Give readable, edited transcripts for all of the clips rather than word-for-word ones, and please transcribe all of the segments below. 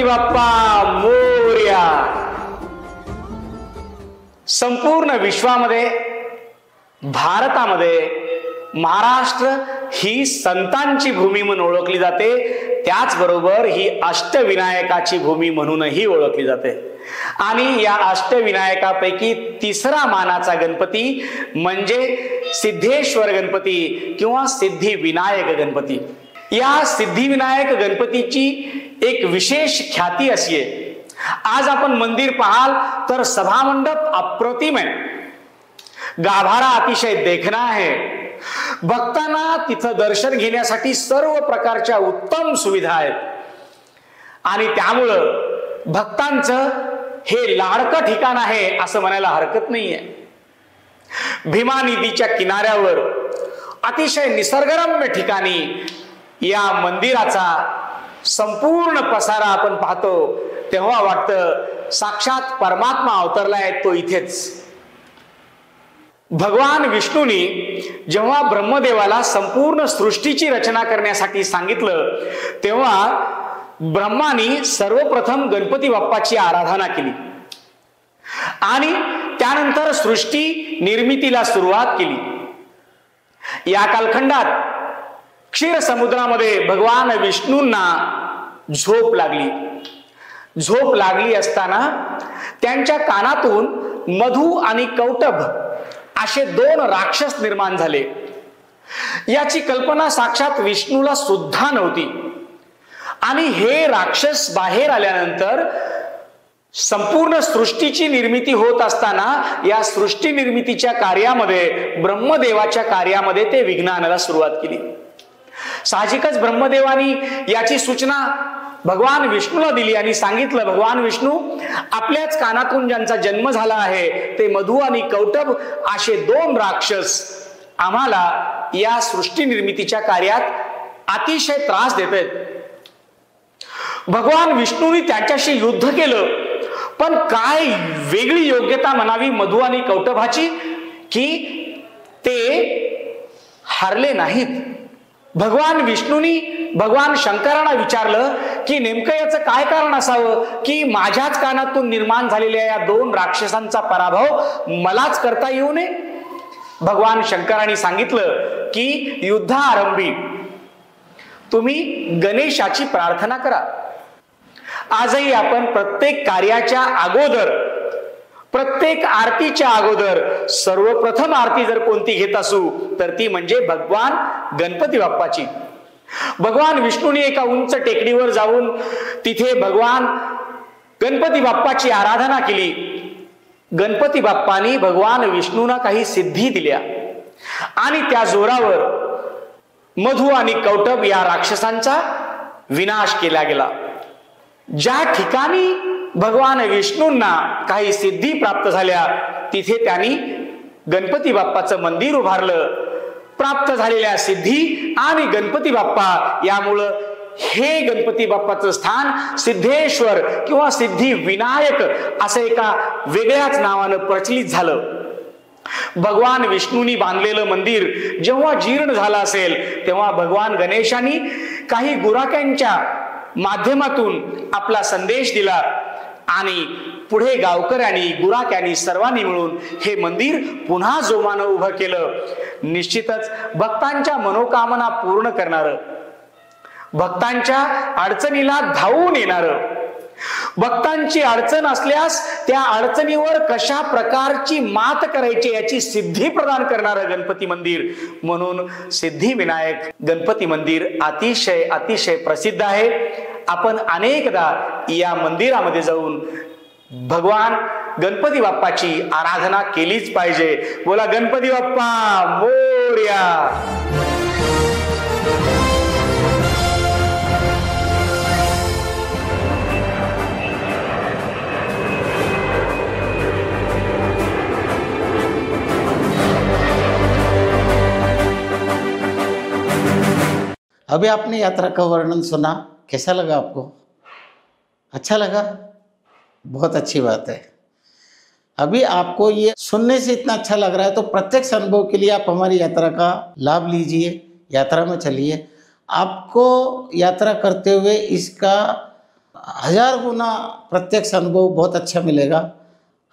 बाप्पा मोरया. संपूर्ण विश्वामध्ये, भारतामध्ये महाराष्ट्र ही संतांची भूमी म्हणून ओळखली जाते. त्याचबरोबर ही अष्टविनायकाची भूमी म्हणूनही ओळखली जाते. आणि या अष्टविनायकापैकी तिसरा मानाचा गणपती म्हणजे सिद्धेश्वर गणपती किंवा सिद्धिविनायक गणपती. या सिद्धिविनायक गणपतीची एक विशेष ख्याती अशी आहे. आज आपण मंदिर पाहाल तर सभामंडप अप्रतिम आहे, गाभारा अतिशय देखणा आहे. भक्तांना तिथं दर्शन घेण्यासाठी सर्व प्रकारच्या उत्तम सुविधा आहेत. आणि त्यामुळं भक्तांचं हे लाडकं ठिकाण आहे असं म्हणायला हरकत नाहीये. भीमा नदीच्या किनाऱ्यावर अतिशय निसर्गरम्य ठिकाणी या मंदिराचा संपूर्ण पसारा आपण पाहतो तेव्हा वाटतं साक्षात परमात्मा अवतरलाय तो इथेच. भगवान विष्णूंनी जेव्हा ब्रह्मदेवाला संपूर्ण सृष्टीची रचना करण्यासाठी सांगितलं तेव्हा ब्रह्मानी सर्वप्रथम गणपती बाप्पाची आराधना केली आणि त्यानंतर सृष्टी निर्मितीला सुरुवात केली. या कालखंडात क्षीर समुद्रामध्ये भगवान विष्णूंना झोप लागली. झोप लागली असताना त्यांच्या कानातून मधु आणि कौटभ असे दोन राक्षस निर्माण झाले. याची कल्पना साक्षात विष्णूला सुद्धा नव्हती. आणि हे राक्षस बाहेर आल्यानंतर संपूर्ण सृष्टीची निर्मिती होत असताना या सृष्टी निर्मितीच्या कार्यामध्ये ब्रह्मदेवाच्या कार्यामध्ये ते विघ्न आणायला सुरुवात केली. साहजिकच ब्रह्मदेवानी याची सूचना भगवान विष्णूला दिली आणि सांगितलं, भगवान विष्णू आपल्याच कानातून ज्यांचा जन्म झाला आहे ते मधु आणि कौटभ असे दोन राक्षस आम्हाला या सृष्टी निर्मितीच्या कार्यात अतिशय त्रास देत आहेत. भगवान विष्णूंनी त्यांच्याशी युद्ध केलं, पण काय वेगळी योग्यता म्हणावी मधु आणि कौटभाची की ते हारले नाहीत. भगवान विष्णूंनी भगवान शंकरांना विचारलं की नेमकं याचं काय कारण असावं की माझ्याच कानातून निर्माण झालेल्या या दोन राक्षसांचा पराभव मलाच करता येऊ नये. भगवान शंकरांनी सांगितलं की युद्धाआरंभी तुम्ही गणेशाची प्रार्थना करा. आजही आपण प्रत्येक कार्याच्या अगोदर, प्रत्येक आरतीच्या अगोदर सर्वप्रथम आरती जर कोणती घेत असू तर ती म्हणजे भगवान गणपती बाप्पाची. भगवान विष्णूने एका उंच टेकडीवर जाऊन तिथे भगवान गणपती बाप्पाची आराधना केली. गणपती बाप्पानी भगवान विष्णूंना काही सिद्धी दिल्या आणि त्या जोरावर मधु आणि कौटभ या राक्षसांचा विनाश केला गेला. ज्या ठिकाणी भगवान विष्णूंना काही सिद्धी प्राप्त झाल्या तिथे त्यांनी गणपती बाप्पाचं मंदिर उभारलं. प्राप्त झालेल्या सिद्धी आणि गणपती बाप्पा यामुळं हे गणपती बाप्पाचं स्थान सिद्धेश्वर किंवा सिद्धी विनायक असं एका वेगळ्याच नावानं प्रचलित झालं. भगवान विष्णूंनी बांधलेलं मंदिर जेव्हा जीर्ण झालं असेल तेव्हा भगवान गणेशांनी काही गुराख्यांच्या माध्यमातून आपला संदेश दिला आणि पुढे गावकऱ्यांनी, गुराख्यांनी सर्वांनी मिळून हे मंदिर पुन्हा जोमानं उभं केलं. निश्चितच भक्तांच्या मनोकामना पूर्ण करणारं, भक्तांच्या अडचणीला धावून येणारं, भक्तांची अडचण असल्यास त्या अडचणीवर कशा प्रकारची मात करायची याची सिद्धी प्रदान करणारं गणपती मंदिर म्हणून सिद्धिविनायक गणपती मंदिर अतिशय अतिशय प्रसिद्ध आहे. आपण अनेकदा या मंदिरामध्ये जाऊन भगवान गणपती बाप्पाची आराधना केलीच पाहिजे. बोला गणपती बाप्पा मोरया. अभी आपने यात्रा का वर्णन सुना, कैसा लगा आपको? अच्छा लगा? बहुत अच्छी बात है. अभी आपको ये सुनने से इतना अच्छा लग रहा है तो प्रत्यक्ष अनुभव के लिए आप हमारी यात्रा का लाभ लीजिए, यात्रा में चलिए. आपको यात्रा करते हुए इसका 1000 गुना प्रत्यक्ष अनुभव बहुत अच्छा मिलेगा।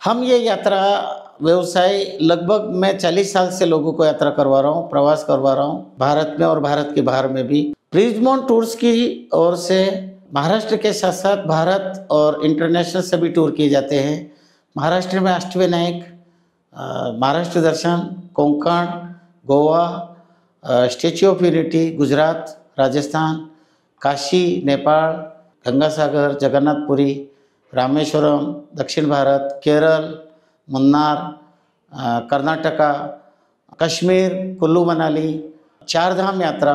हम ये यात्रा व्यवसाय लगभग मैं 40 साल से लोगों को यात्रा करवा रहा हूँ, प्रवास करवा रहा हूँ, भारत में और भारत के बाहर में भी। ब्रिजमोन टूर्स की ओर से महाराष्ट्र के साथ साथ भारत और इंटरनेशनल सभी टूर किए जाते हैं। महाराष्ट्र में अष्टविनायक, महाराष्ट्र दर्शन, Konkan, Goa, Statue of Unity, Gujarat, Rajasthan, Kashi, Nepal, Gangasagar, Jagannathpuri, Rameswaram, दक्षिण भारत, केरल, मुन्नार, कर्नाटका, कश्मीर, कुल्लू मनाली, चार धाम यात्रा,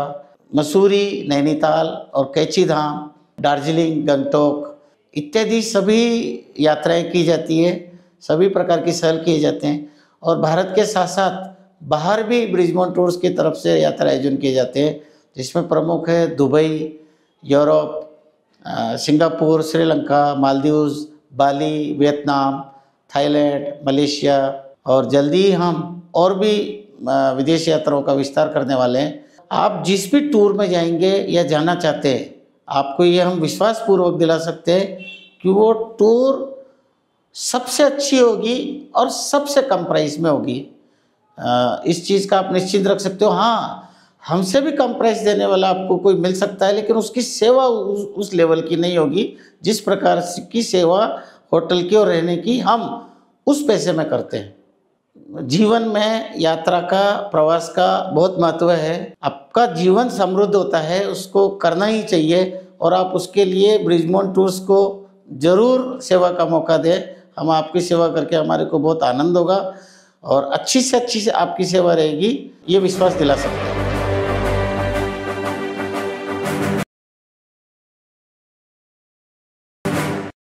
मसूरी, नैनीताल और कैची धाम, दार्जिलिंग, गंगटोक इत्यादि सभी यात्राएं की जाती है। सभी प्रकार की सहल किए जाते हैं और भारत के साथ साथ बाहर भी ब्रिजमोन टूर्स की तरफ से यात्रा आयोजन किए जाते हैं, जिसमें प्रमुख है Dubai, Europe, Singapore, Sri Lanka, Maldives, Bali, Vietnam, Thailand, Malaysia और जल्दी ही हम और भी विदेश यात्राओं का विस्तार करने वाले हैं। आप जिस भी टूर में जाएंगे या जाना चाहते हैं, आपको ये हम विश्वास पूर्वक दिला सकते हैं कि वो टूर सबसे अच्छी होगी और सबसे कम प्राइस में होगी। इस चीज़ का आप निश्चित रख सकते हो। हाँ, हमसे भी कम प्राइस देने वाला आपको कोई मिल सकता है, लेकिन उसकी सेवा उस लेवल की नहीं होगी जिस प्रकार की सेवा होटल की और रहने की हम उस पैसे में करते हैं। जीवन में यात्रा का, प्रवास का बहुत महत्व है। आपका जीवन समृद्ध होता है, उसको करना ही चाहिए और आप उसके लिए ब्रिजमोन टूर्स को ज़रूर सेवा का मौका दें। हम आपकी सेवा करके हमारे को बहुत आनंद होगा और अच्छी से आपकी सेवा रहेगी, ये विश्वास दिला सकते हैं।